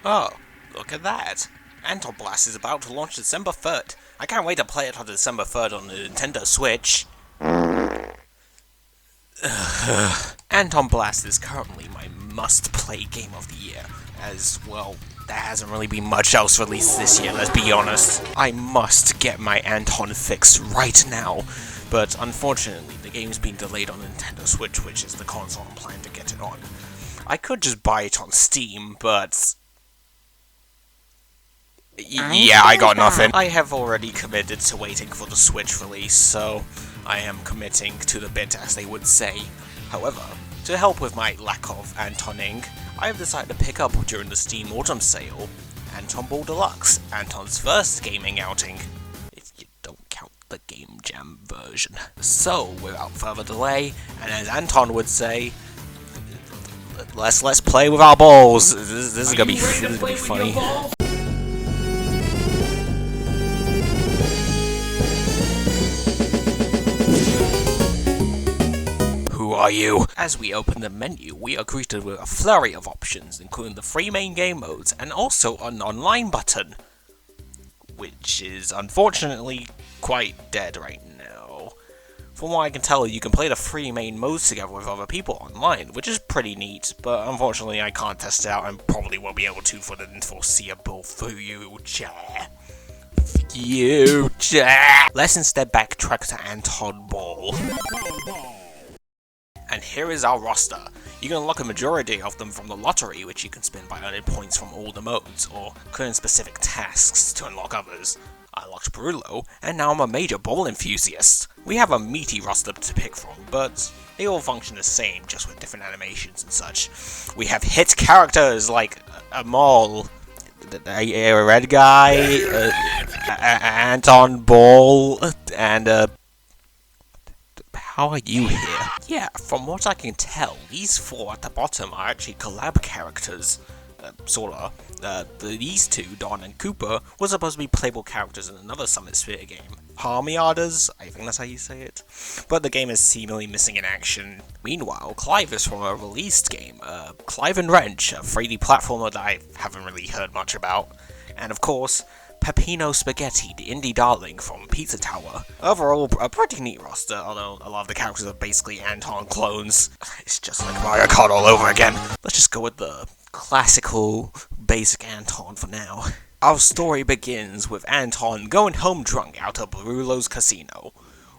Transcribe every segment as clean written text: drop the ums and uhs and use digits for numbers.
Oh, look at that. ANTONBLAST is about to launch December 3rd. I can't wait to play it on December 3rd on the Nintendo Switch. ANTONBLAST is currently my must-play game of the year, as, well, there hasn't really been much else released this year, let's be honest. I must get my Anton fix right now, but unfortunately the game's been delayed on Nintendo Switch, which is the console I'm planning to get it on. I could just buy it on Steam, but yeah, I got nothing. I have already committed to waiting for the Switch release, so I am committing to the bit, as they would say. However, to help with my lack of Antoning, I have decided to pick up during the Steam Autumn Sale Antonball Deluxe, Anton's first gaming outing, if you don't count the Game Jam version. So, without further delay, and as Anton would say, let's play with our balls. This is gonna be funny. Who are you? As we open the menu, we are greeted with a flurry of options, including the 3 main game modes and also an online button, which is unfortunately quite dead right now. From what I can tell, you can play the 3 main modes together with other people online, which is pretty neat, but unfortunately I can't test it out and probably won't be able to for the foreseeable future. Let's instead backtrack to Antonball. And here is our roster. You can unlock a majority of them from the lottery, which you can spin by earning points from all the modes, or clearing specific tasks to unlock others. I unlocked Brulo, and now I'm a major ball enthusiast. We have a meaty roster to pick from, but they all function the same, just with different animations and such. We have hit characters like Amal, a red guy, Anton Ball, and how are you here? Yeah, from what I can tell, these 4 at the bottom are actually collab characters. Sorta. These 2, Don and Cooper, were supposed to be playable characters in another Summitsphere game. Harmiadas, I think that's how you say it. But the game is seemingly missing in action. Meanwhile, Clive is from a released game, Clive and Wrench, a 3D platformer that I haven't really heard much about. And of course, Peppino Spaghetti, the indie darling from Pizza Tower. Overall, a pretty neat roster, although a lot of the characters are basically Anton clones. It's just like Mario Kart all over again. Let's just go with the classical, basic Anton for now. Our story begins with Anton going home drunk out of Brulo's casino.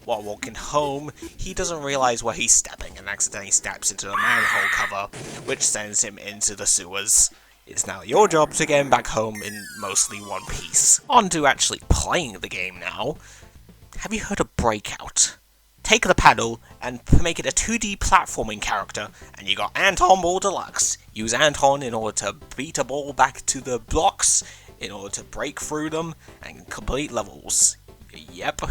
While walking home, he doesn't realize where he's stepping and accidentally steps into a manhole cover, which sends him into the sewers. It's now your job to get him back home in mostly one piece. On to actually playing the game now. Have you heard of Breakout? Take the paddle and make it a 2D platforming character, and you got Antonball Deluxe. Use Anton in order to beat a ball back to the blocks, in order to break through them, and complete levels. Yep.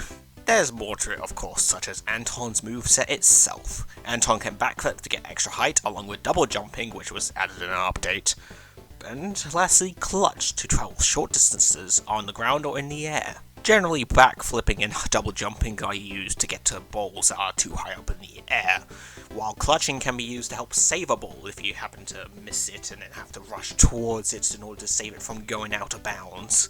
There's more to it, of course, such as Anton's moveset itself. Anton can backflip to get extra height, along with double jumping, which was added in an update. And lastly, clutch to travel short distances on the ground or in the air. Generally, backflipping and double jumping are used to get to balls that are too high up in the air, while clutching can be used to help save a ball if you happen to miss it and then have to rush towards it in order to save it from going out of bounds.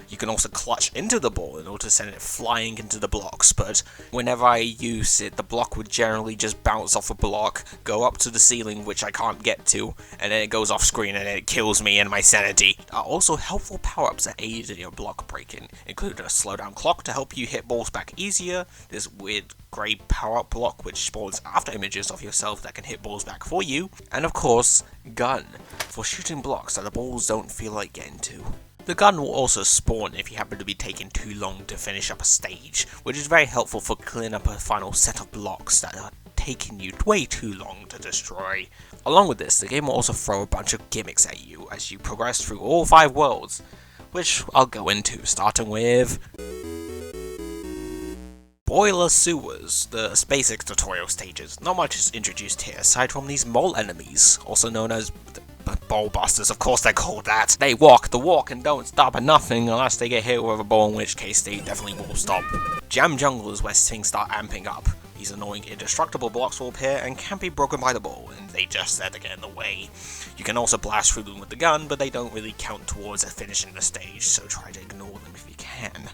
You can also clutch into the ball in order to send it flying into the blocks, but whenever I use it, the block would generally just bounce off a block, go up to the ceiling, which I can't get to, and then it goes off screen and it kills me and my sanity. Are also helpful power-ups that aid in your block breaking, including a slowdown clock to help you hit balls back easier, this weird grey power-up block which spawns after images of yourself that can hit balls back for you, and of course, gun, for shooting blocks that the balls don't feel like getting to. The gun will also spawn if you happen to be taking too long to finish up a stage, which is very helpful for clearing up a final set of blocks that are taking you way too long to destroy. Along with this, the game will also throw a bunch of gimmicks at you as you progress through all 5 worlds, which I'll go into, starting with Boiler Sewers, the basic tutorial stages. Not much is introduced here aside from these mole enemies, also known as ball busters, of course they're called that. They walk the walk and don't stop at nothing unless they get hit with a ball, in which case they definitely will stop. Jam Jungle is where things start amping up. These annoying indestructible blocks will appear and can be broken by the ball, and they just there to get in the way. You can also blast through them with the gun, but they don't really count towards finishing the stage, so try to ignore them if you can.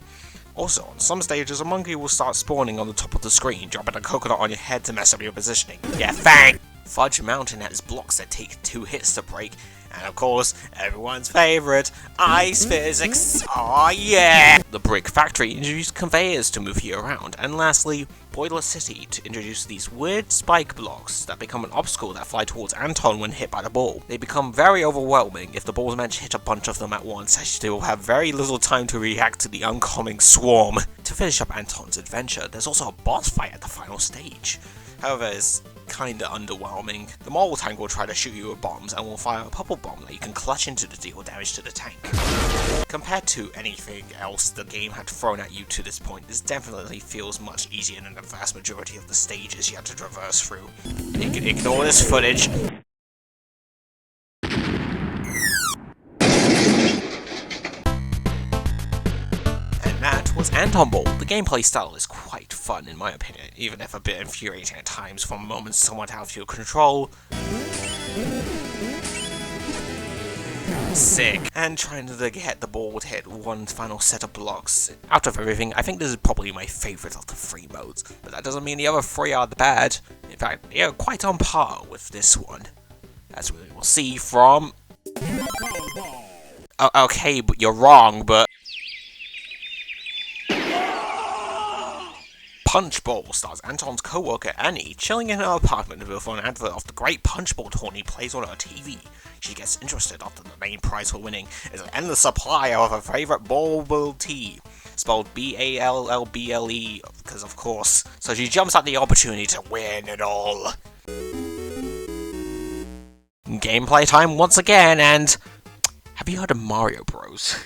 Also, on some stages, a monkey will start spawning on the top of the screen, dropping a coconut on your head to mess up your positioning. Yeah, fang! Fudge Mountain has blocks that take 2 hits to break, and of course, everyone's favourite, ice physics. Aw yeah! The Brick Factory introduced conveyors to move you around, and lastly, Boiler City to introduce these weird spike blocks that become an obstacle that fly towards Anton when hit by the ball. They become very overwhelming if the balls manage to hit a bunch of them at once, as they will have very little time to react to the oncoming swarm. To finish up Anton's adventure, there's also a boss fight at the final stage. However, it's kinda underwhelming. The Marble Tank will try to shoot you with bombs and will fire a purple bomb that you can clutch into to deal damage to the tank. Compared to anything else the game had thrown at you to this point, this definitely feels much easier than the vast majority of the stages you have to traverse through. You can ignore this footage. That was Antonball. The gameplay style is quite fun in my opinion, even if a bit infuriating at times from moments somewhat out of your control. Sick. And trying to get the ball to hit one final set of blocks. Out of everything, I think this is probably my favourite of the 3 modes, but that doesn't mean the other 3 are bad. In fact, they are quite on par with this one, as we will see from... Okay, but you're wrong, but... Punchball stars Anton's co-worker Annie chilling in her apartment before an advert of the great Punchball tourney plays on her TV. She gets interested after the main prize for winning is an endless supply of her favourite bubble tea, spelled B-A-L-L-B-L-E, because of course. So she jumps at the opportunity to win it all. Gameplay time once again, and have you heard of Mario Bros?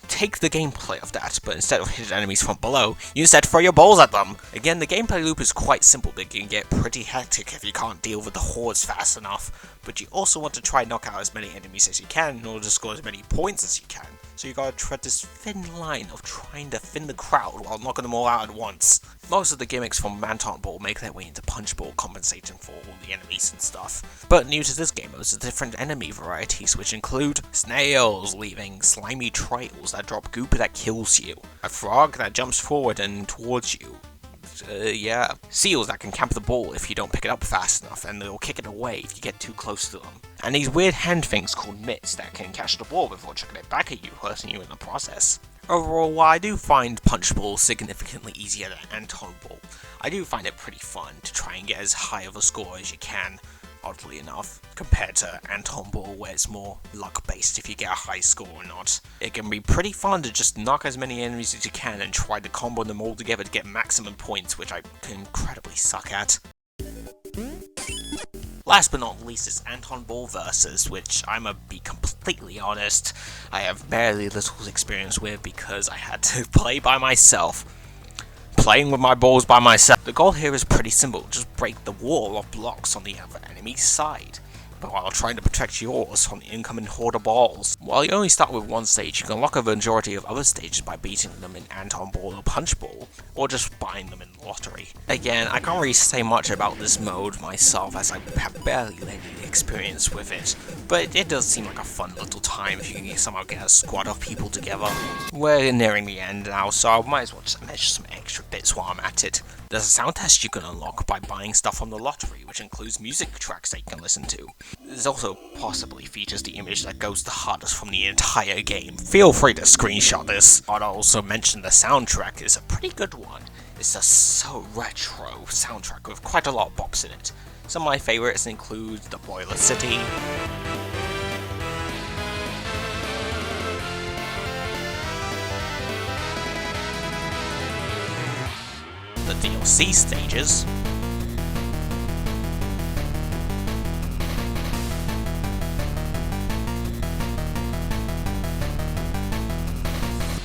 Take the gameplay of that, but instead of hitting enemies from below, you instead throw your balls at them. Again, the gameplay loop is quite simple, but it can get pretty hectic if you can't deal with the hordes fast enough. But you also want to try and knock out as many enemies as you can in order to score as many points as you can. So you gotta tread this thin line of trying to thin the crowd while knocking them all out at once. Most of the gimmicks from Antonball make their way into Punchball, compensating for all the enemies and stuff. But new to this game is the different enemy varieties, which include snails leaving slimy trails that drop goop that kills you, a frog that jumps forward and towards you, seals that can camp the ball if you don't pick it up fast enough, and they'll kick it away if you get too close to them. And these weird hand things called mitts that can catch the ball before chucking it back at you, hurting you in the process. Overall, while I do find Punchball significantly easier than Antonball, I do find it pretty fun to try and get as high of a score as you can, oddly enough, compared to Antonball where it's more luck-based if you get a high score or not. It can be pretty fun to just knock as many enemies as you can and try to combo them all together to get maximum points, which I can incredibly suck at. Last but not least is Antonball Versus, which I'ma be completely honest, I have very little experience with because I had to play by myself. Playing with my balls by myself. The goal here is pretty simple, just break the wall of blocks on the other enemy's side, but while trying to protect yours from the incoming horde of balls. While you only start with one stage, you can unlock a majority of other stages by beating them in Antonball or Punchball, or just buying them in the lottery. Again, I can't really say much about this mode myself as I have barely any experience with it, but it does seem like a fun little time if you can somehow get a squad of people together. We're nearing the end now, so I might as well just mention some extra bits while I'm at it. There's a sound test you can unlock by buying stuff from the lottery, which includes music tracks that you can listen to. This also possibly features the image that goes the hardest from the entire game. Feel free to screenshot this. I'd also mention the soundtrack is a pretty good one. It's a so retro soundtrack with quite a lot of bops in it. Some of my favourites include the Boiler City, the DLC stages,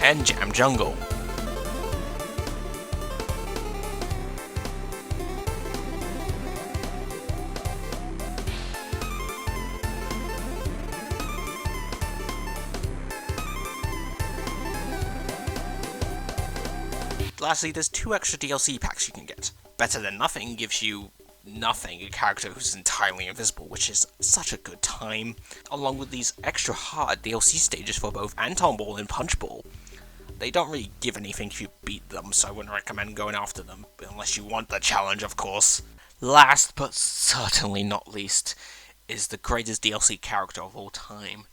and Jam Jungle. Lastly, there's 2 extra DLC packs you can get. Better Than Nothing gives you nothing, a character who's entirely invisible, which is such a good time, along with these extra hard DLC stages for both Antonball and Punchball. They don't really give anything if you beat them, so I wouldn't recommend going after them, unless you want the challenge, of course. Last, but certainly not least, is the greatest DLC character of all time.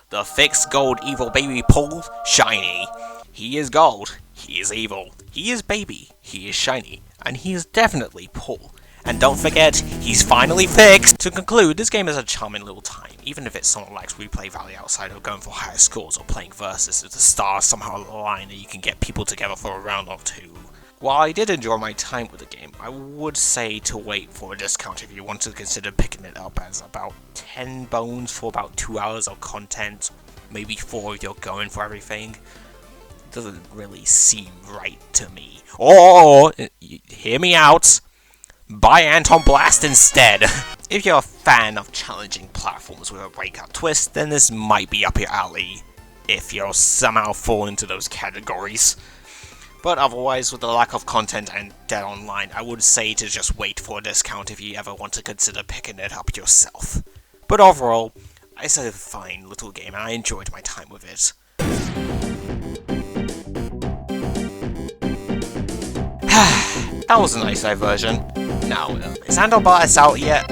The fixed gold evil baby Paul Shiny. He is gold, he is evil, he is baby, he is shiny, and he is definitely Paul. And don't forget, he's finally fixed! To conclude, this game is a charming little time, even if it's someone likes replay value outside of going for higher scores or playing versus if the stars somehow align and you can get people together for a round or two. While I did enjoy my time with the game, I would say to wait for a discount if you want to consider picking it up, as about 10 bones for about 2 hours of content, maybe 4 if you're going for everything. Doesn't really seem right to me. Or, hear me out, buy ANTONBLAST instead. If you're a fan of challenging platforms with a breakout twist, then this might be up your alley, if you'll somehow fall into those categories. But otherwise, with the lack of content and dead online, I would say to just wait for a discount if you ever want to consider picking it up yourself. But overall, it's a fine little game and I enjoyed my time with it. That was a nice diversion. Now, is ANTONBLAST out yet?